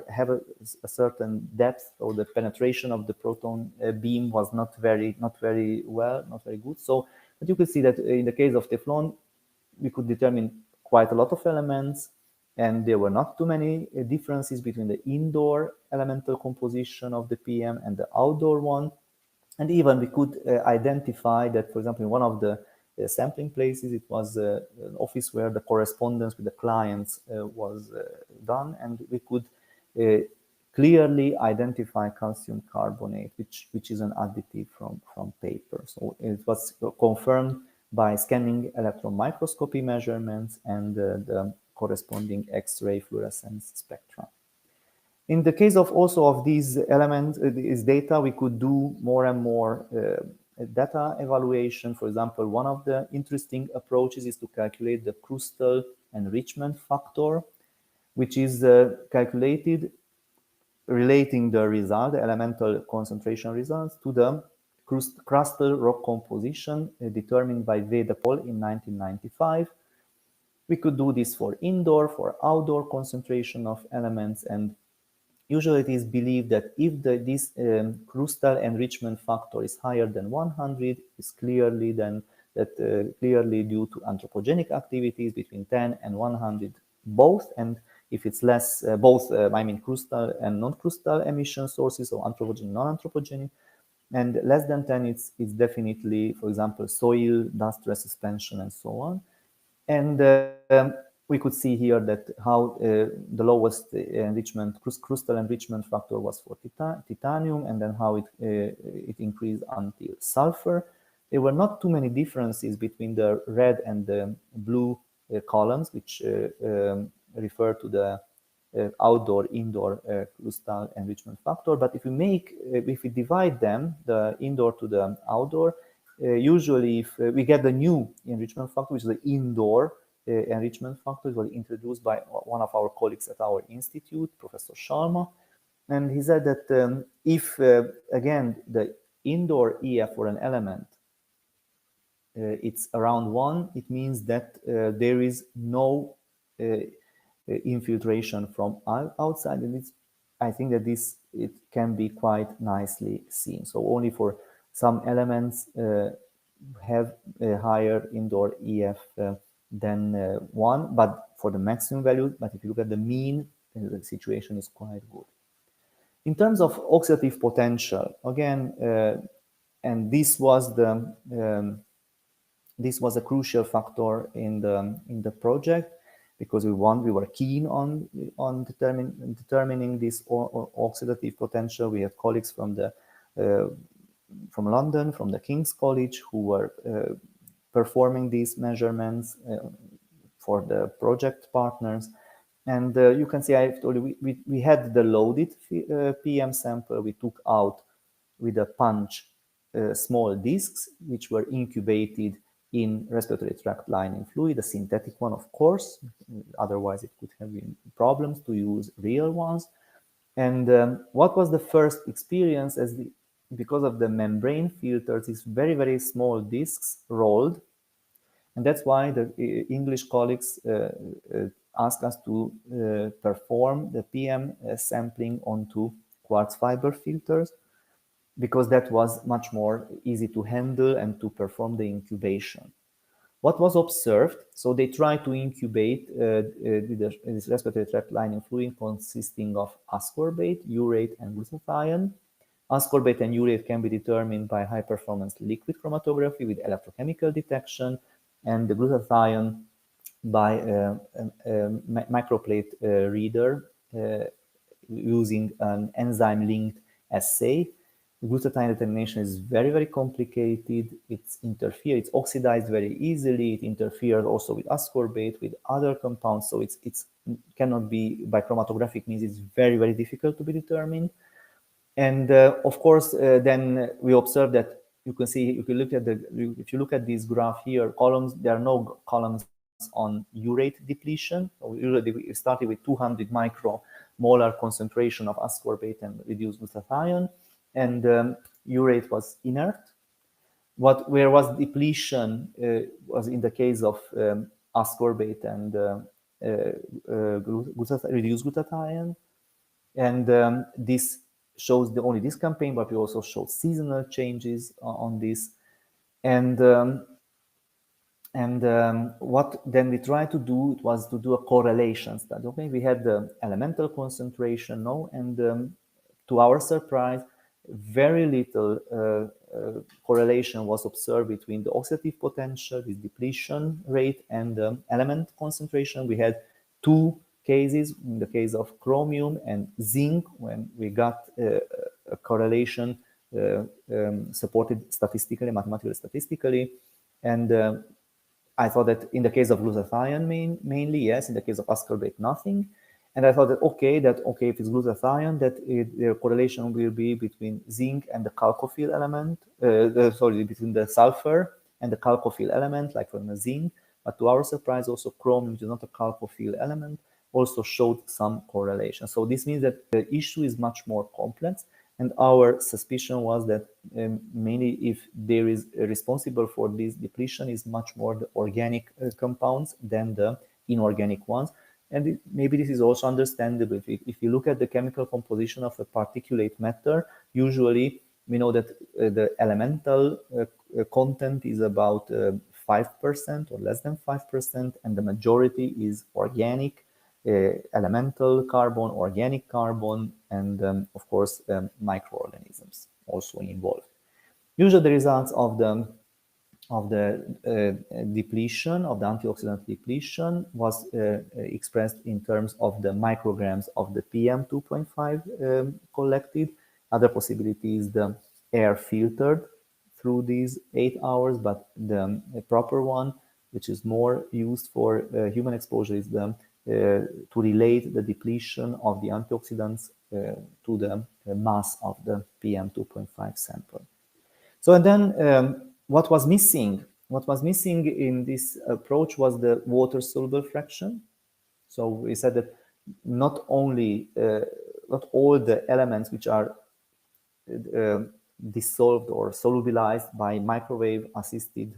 have a certain depth, or the penetration of the proton beam was not very good. So, but you could see that in the case of Teflon, we could determine quite a lot of elements, and there were not too many differences between the indoor elemental composition of the PM and the outdoor one. And even we could identify that, for example, in one of the sampling places, it was an office where the correspondence with the clients was done, and we could clearly identify calcium carbonate, which is an additive from paper. So it was confirmed by scanning electron microscopy measurements and the corresponding X-ray fluorescence spectra. In the case of these elements, this data, we could do more and more data evaluation. For example, one of the interesting approaches is to calculate the crustal enrichment factor, which is calculated relating the elemental concentration results, to the crustal rock composition determined by Vedapol in 1995. We could do this for for outdoor concentration of elements, and usually it is believed that if this crustal enrichment factor is higher than 100, it's clearly clearly due to anthropogenic activities between 10 and 100 both. And if it's less, I mean crustal and non-crustal emission sources, so anthropogenic, non-anthropogenic, and less than 10, it's definitely, for example, soil, dust resuspension, and so on. And we could see here that how the lowest enrichment, crustal enrichment factor was for titanium, and then how it increased until sulfur. There were not too many differences between the red and the blue columns, which refer to the outdoor-indoor crustal enrichment factor. But if we divide them, the indoor to the outdoor, usually if we get the new enrichment factor, which is the indoor enrichment factor, it was introduced by one of our colleagues at our institute, Professor Sharma. And he said that if, again, the indoor EF for an element, it's around 1, it means that there is no infiltration from outside, and I think that it can be quite nicely seen. So only for some elements have a higher indoor EF than 1, but for the maximum value. But if you look at the mean, the situation is quite good. In terms of oxidative potential, again, and this was a crucial factor in the project, because we were keen on determining this oxidative potential. We had colleagues from London, from the King's College, who were performing these measurements for the project partners. And you can see, I've told you, we had the loaded PM sample. We took out with a punch small discs, which were incubated in respiratory tract lining fluid, a synthetic one, of course. Otherwise, it could have been problems to use real ones. And what was the first experience? Because of the membrane filters, these very, very small discs rolled. And that's why the English colleagues asked us to perform the PM sampling onto quartz fiber filters, because that was much more easy to handle and to perform the incubation. What was observed? So they tried to incubate this respiratory tract lining fluid consisting of ascorbate, urate, and glutathione. Ascorbate and urate can be determined by high-performance liquid chromatography with electrochemical detection, and the glutathione by a microplate reader using an enzyme-linked assay. Glutathione determination is very, very complicated. It's oxidized very easily. It interferes also with ascorbate, with other compounds. So it cannot be, by chromatographic means, it's very, very difficult to be determined. And of course, then we observe that you can see, if you look at this graph here, columns, there are no columns on urate depletion. So we started with 200 micromolar concentration of ascorbate and reduced glutathione, and urate was inert. Where was depletion was in the case of ascorbate and reduced glutathione. And this shows only this campaign, but we also showed seasonal changes on this. And what then we tried to do, it was to do a correlation study. Okay, we had the elemental concentration, and to our surprise, very little correlation was observed between the oxidative potential, the depletion rate, and the element concentration. We had 2 cases, in the case of chromium and zinc, when we got a correlation supported statistically, mathematically statistically. And I thought that in the case of glutathione mainly, yes, in the case of ascorbate, nothing. And I thought that, okay, if it's glutathione, that the correlation will be between zinc and the chalcophil element, between the sulfur and the chalcophil element, like from the zinc. But to our surprise, also chromium, which is not a chalcophil element, also showed some correlation. So this means that the issue is much more complex. And our suspicion was that mainly if there is responsible for this depletion is much more the organic compounds than the inorganic ones. And maybe this is also understandable. If you look at the chemical composition of a particulate matter, usually we know that the elemental content is about 5% or less than 5%, and the majority is organic, elemental carbon, organic carbon, and of course microorganisms also involved. Usually the results of depletion, of the antioxidant depletion, was expressed in terms of the micrograms of the PM 2.5 collected. Other possibility is the air filtered through these 8 hours, but the proper one, which is more used for human exposure, is the to relate the depletion of the antioxidants to the mass of the PM 2.5 sample. So and then what was missing? What was missing in this approach was the water-soluble fraction. So we said that not only not all the elements which are dissolved or solubilized by microwave-assisted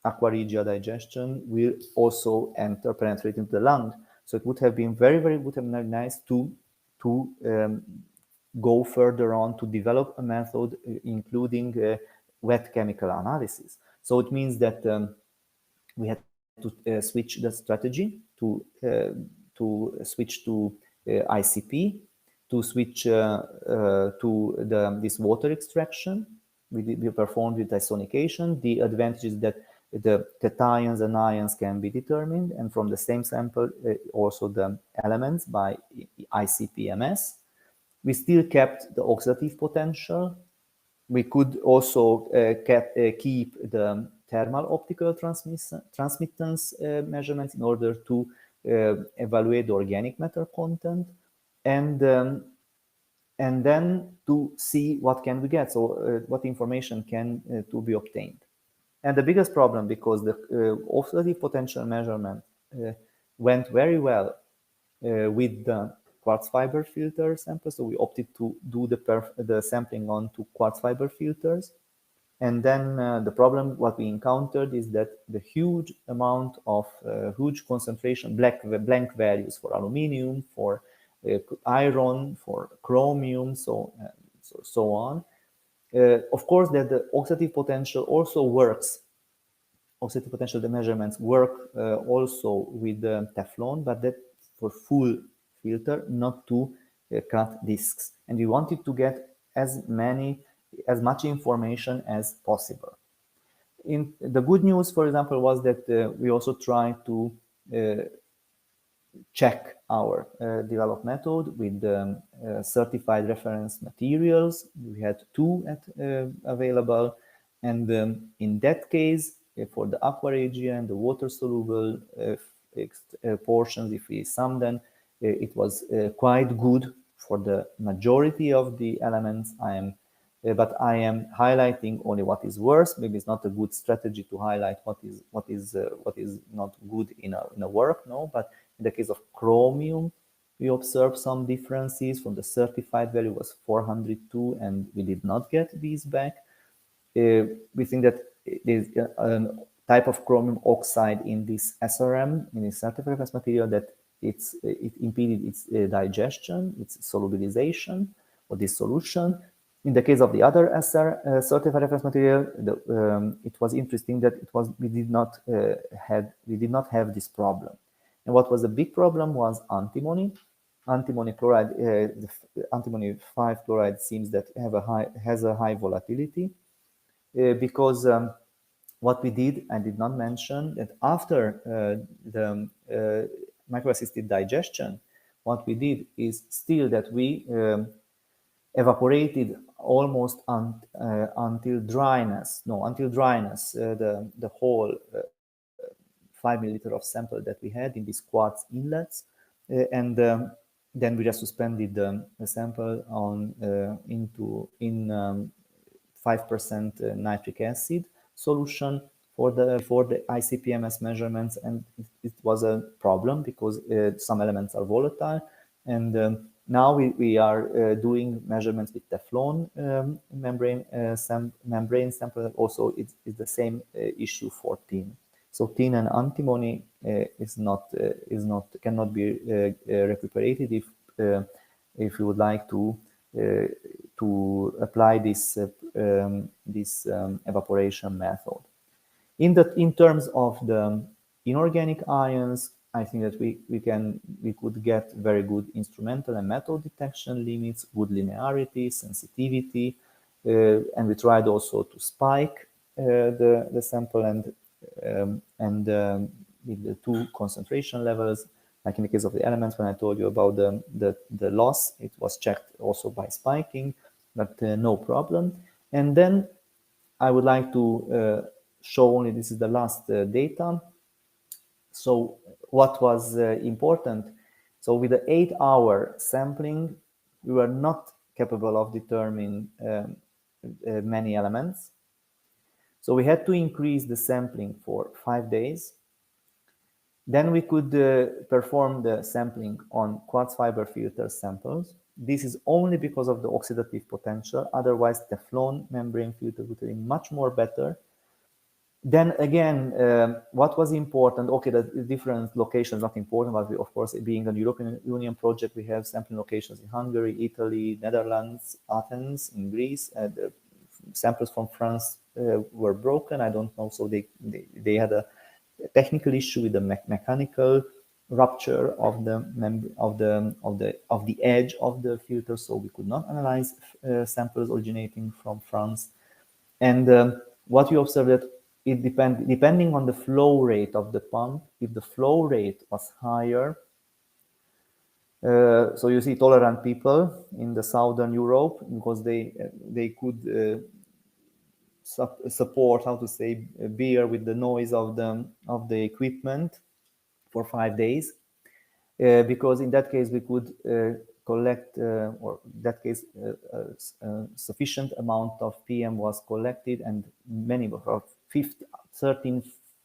aquaregia digestion will also penetrate into the lung. So it would have been would have been nice to go further on to develop a method including wet chemical analysis. So it means that we had to switch the strategy to switch to ICP, to switch to this water extraction. We performed with isonication. The advantage is that the cations and ions can be determined, and from the same sample, also the elements by ICP-MS. We still kept the oxidative potential. We could also keep the thermal optical transmittance measurements in order to evaluate the organic matter content, and then to see what can we get, so what information can to be obtained. And the biggest problem, because the oxidative potential measurement went very well with the quartz fiber filter samples, so we opted to do the sampling onto quartz fiber filters. And then the problem what we encountered is that the huge amount of huge concentration, blank values for aluminium, for iron, for chromium, so on. Of course, that the oxidative potential also works. Oxidative potential, the measurements work also with Teflon, but that for full filter, not to cut discs. And we wanted to get as much information as possible. The good news, for example, was that we also tried to check our developed method with certified reference materials. We had 2 available, and in that case, for the aquaregia and the water-soluble portions, if we sum them, it was quite good for the majority of the elements. But I am highlighting only what is worse. Maybe it's not a good strategy to highlight what is not good in a work. No, but in the case of chromium, we observed some differences. From the certified value was 402, and we did not get these back. We think that there's a type of chromium oxide in this SRM, in this certified reference material, that it impeded its digestion, its solubilization or dissolution. In the case of the other certified reference material, it was interesting that we did not have this problem. And what was a big problem was antimony. Antimony chloride, antimony 5 chloride seems that has a high volatility because what we did, I did not mention that after the microassisted digestion, what we did is still that we evaporated almost until dryness. The whole 5 milliliter of sample that we had in these quartz inlets, and then we just suspended the sample in 5% nitric acid solution for the ICP-MS measurements, and it was a problem because some elements are volatile, and now we are doing measurements with Teflon membrane sample. Also, it's the same issue for tin. So tin and antimony cannot be recuperated if you would like to apply this evaporation method. In terms of the inorganic ions, I think that we could get very good instrumental and method detection limits, good linearity, sensitivity, and we tried also to spike the sample and with the two concentration levels, like in the case of the elements, when I told you about the loss, it was checked also by spiking, but no problem. And then I would like to show only, this is the last data. So what was important? So with the 8-hour sampling, we were not capable of determining many elements. So we had to increase the sampling for 5 days. Then we could perform the sampling on quartz fiber filter samples. This is only because of the oxidative potential. Otherwise, Teflon membrane filter would be much more better. Then again, what was important, okay, the different locations not important, but we, of course, being a European Union project, we have sampling locations in Hungary, Italy, Netherlands, Athens, in Greece. The samples from France were broken. I don't know, so they had a technical issue with the mechanical rupture of the edge of the filter, so we could not analyze samples originating from France. And what we observed that it depending on the flow rate of the pump. If the flow rate was higher, so you see tolerant people in the Southern Europe, because they could support, how to say, beer with the noise of the equipment for 5 days, because in that case we could collect, or in that case sufficient amount of PM was collected, and many of 13,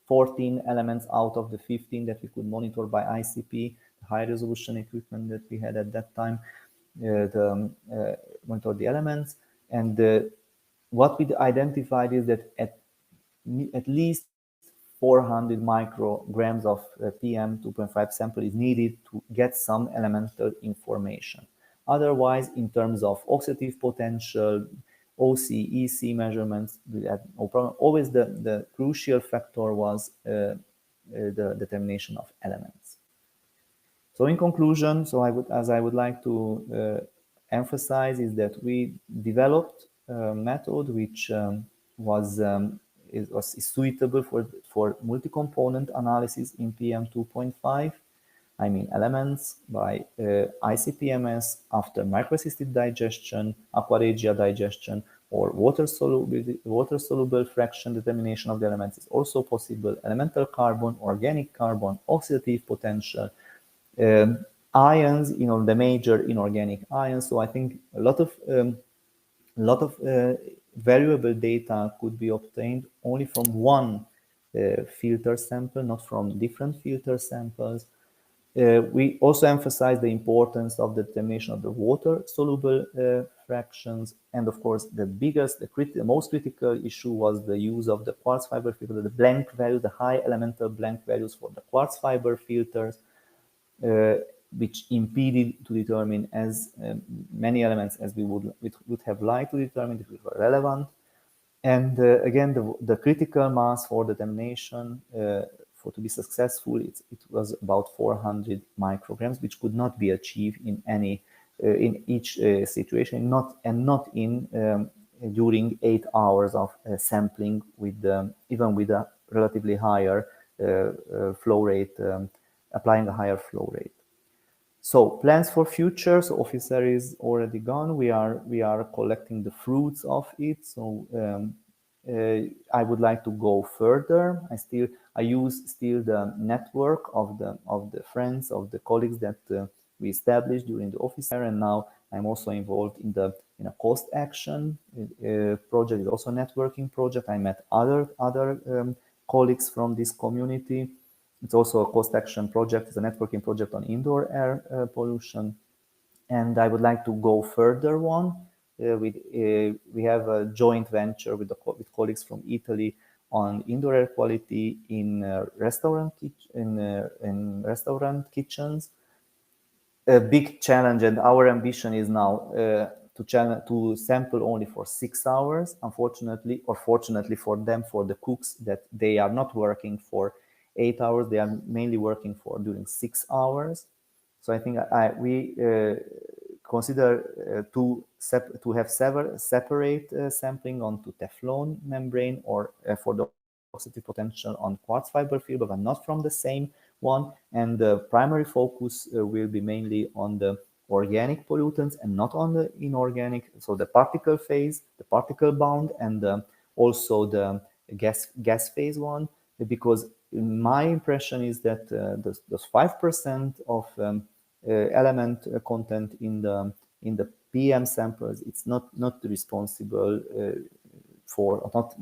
14 elements out of the 15 that we could monitor by ICP, the high resolution equipment that we had at that time, monitor the elements. And what we identified is that at least 400 micrograms of PM 2.5 sample is needed to get some elemental information. Otherwise, in terms of oxidative potential, OC, EC measurements, we had no problem. Always the crucial factor was the determination of elements. So in conclusion, so I would like to emphasize is that we developed a method which is suitable for multi-component analysis in PM 2.5. I mean elements by ICP-MS after microassisted digestion, aquaregia digestion, or water-soluble fraction determination of the elements is also possible. Elemental carbon, organic carbon, oxidative potential, ions, the major inorganic ions. So I think a lot of valuable data could be obtained only from one filter sample, not from different filter samples. We also emphasize the importance of the determination of the water-soluble fractions, and of course, the most critical issue was the use of the quartz fiber filter, the blank values, the high elemental blank values for the quartz fiber filters, which impeded to determine as many elements as we would have liked to determine if it were relevant. And again, the critical mass for determination to be successful, it was about 400 micrograms, which could not be achieved in each situation, not during 8 hours of sampling even with a relatively higher flow rate, applying a higher flow rate. So plans for future. So officer is already gone. We are collecting the fruits of it. So I would like to go further. I use still the network of the friends, of the colleagues that we established during the officer, and now I'm also involved in a cost action project. It's also a networking project. I met other colleagues from this community. It's also a cost action project. It's a networking project on indoor air pollution. And I would like to go further one. We have a joint venture with colleagues from Italy on indoor air quality in restaurant kitchens. A big challenge, and our ambition is now to sample only for 6 hours. Unfortunately, or fortunately for them, for the cooks, that they are not working for 8 hours. They are mainly working during 6 hours. So I think we consider to have separate sampling onto Teflon membrane, or for the oxidative potential on quartz fiber fiber, but not from the same one. And the primary focus will be mainly on the organic pollutants and not on the inorganic. So the particle phase, the particle bound, and also the gas phase one, because my impression is that those 5% of element content in the PM samples, it's not responsible for, not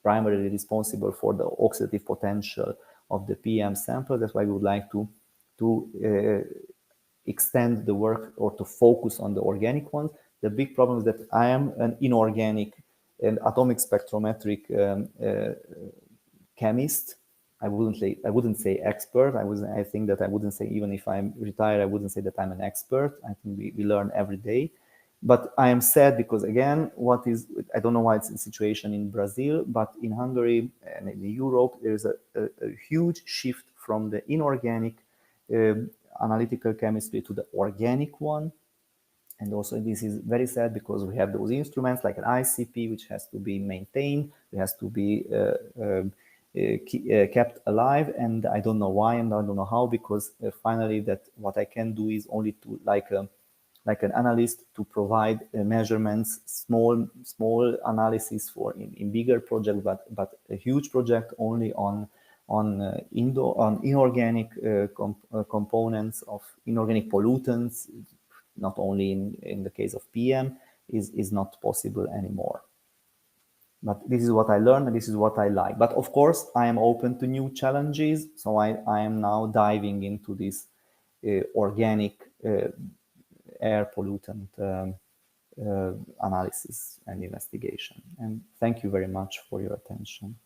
primarily responsible for the oxidative potential of the PM sample. That's why we would like to extend the work or to focus on the organic ones. The big problem is that I am an inorganic and atomic spectrometric chemist. I wouldn't say expert. I think that I wouldn't say, even if I'm retired, I wouldn't say that I'm an expert. I think we learn every day. But I am sad because, again, I don't know why it's the situation in Brazil, but in Hungary and in Europe, there's a huge shift from the inorganic analytical chemistry to the organic one. And also this is very sad because we have those instruments like an ICP, which has to be maintained, it has to be kept alive, and I don't know why and I don't know how, because finally that what I can do is only to, like an analyst, to provide measurements, small analysis for in bigger project, but a huge project only on inorganic components of inorganic pollutants, not only in the case of PM, is not possible anymore. But this is what I learned, and this is what I like. But of course, I am open to new challenges. So I am now diving into this organic air pollutant analysis and investigation. And thank you very much for your attention.